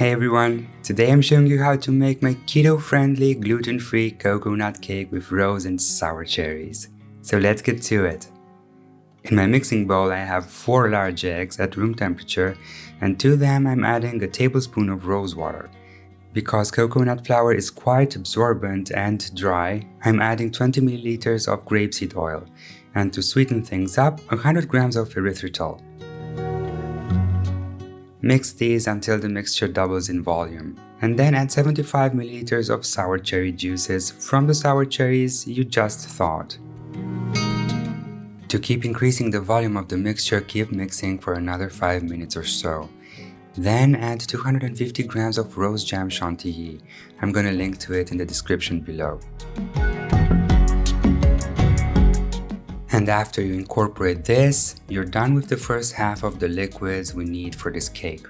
Hey everyone, today I'm showing you how to make my keto-friendly, gluten-free coconut cake with rose and sour cherries. So let's get to it. In my mixing bowl I have 4 large eggs at room temperature, and to them I'm adding a tablespoon of rose water. Because coconut flour is quite absorbent and dry, I'm adding 20 milliliters of grapeseed oil, and to sweeten things up, 100 grams of erythritol. Mix these until the mixture doubles in volume, and then add 75 milliliters of sour cherry juices from the sour cherries you just thawed. To keep increasing the volume of the mixture, keep mixing for another 5 minutes or so. Then add 250 grams of rose jam chantilly. I'm gonna link to it in the description below. And after you incorporate this, you're done with the first half of the liquids we need for this cake.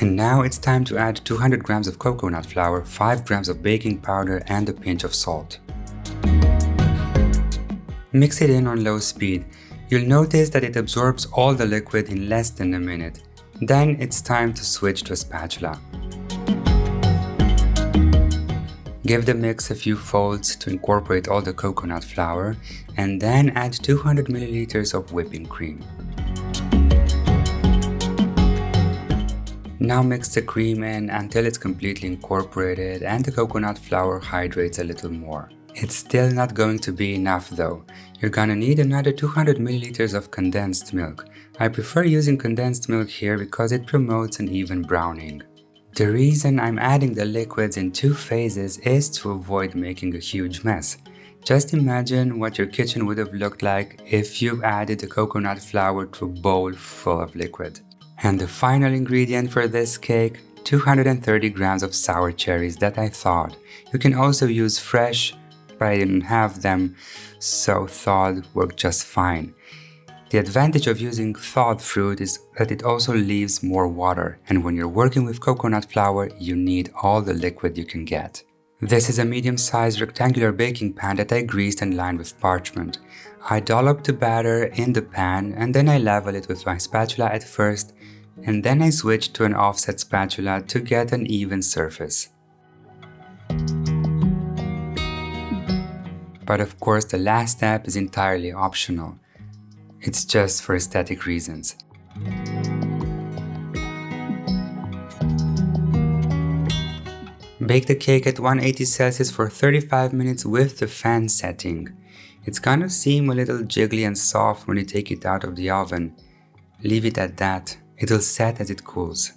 And now it's time to add 200 grams of coconut flour, 5 grams of baking powder and a pinch of salt. Mix it in on low speed. You'll notice that it absorbs all the liquid in less than a minute. Then it's time to switch to a spatula. Give the mix a few folds to incorporate all the coconut flour, and then add 200 milliliters of whipping cream. Now mix the cream in until it's completely incorporated and the coconut flour hydrates a little more. It's still not going to be enough though. You're gonna need another 200 milliliters of condensed milk. I prefer using condensed milk here because it promotes an even browning. The reason I'm adding the liquids in 2 phases is to avoid making a huge mess. Just imagine what your kitchen would have looked like if you added the coconut flour to a bowl full of liquid. And the final ingredient for this cake, 230 grams of sour cherries that I thawed. You can also use fresh, but I didn't have them, so thawed worked just fine. The advantage of using thawed fruit is that it also leaves more water, and when you're working with coconut flour, you need all the liquid you can get. This is a medium-sized rectangular baking pan that I greased and lined with parchment. I dollop the batter in the pan and then I level it with my spatula at first, and then I switch to an offset spatula to get an even surface. But of course, the last step is entirely optional. It's just for aesthetic reasons. Bake the cake at 180 Celsius for 35 minutes with the fan setting. It's gonna seem a little jiggly and soft when you take it out of the oven. Leave it at that. It'll set as it cools.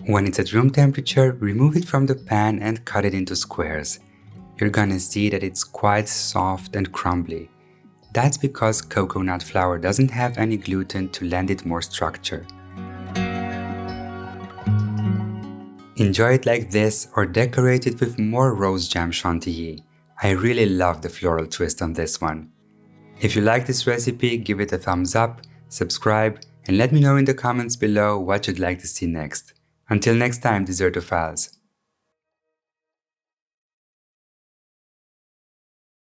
When it's at room temperature, remove it from the pan and cut it into squares. You're gonna see that it's quite soft and crumbly. That's because coconut flour doesn't have any gluten to lend it more structure. Enjoy it like this or decorate it with more rose jam chantilly. I really love the floral twist on this one. If you like this recipe, give it a thumbs up, subscribe, and let me know in the comments below what you'd like to see next. Until next time, Dessertophiles.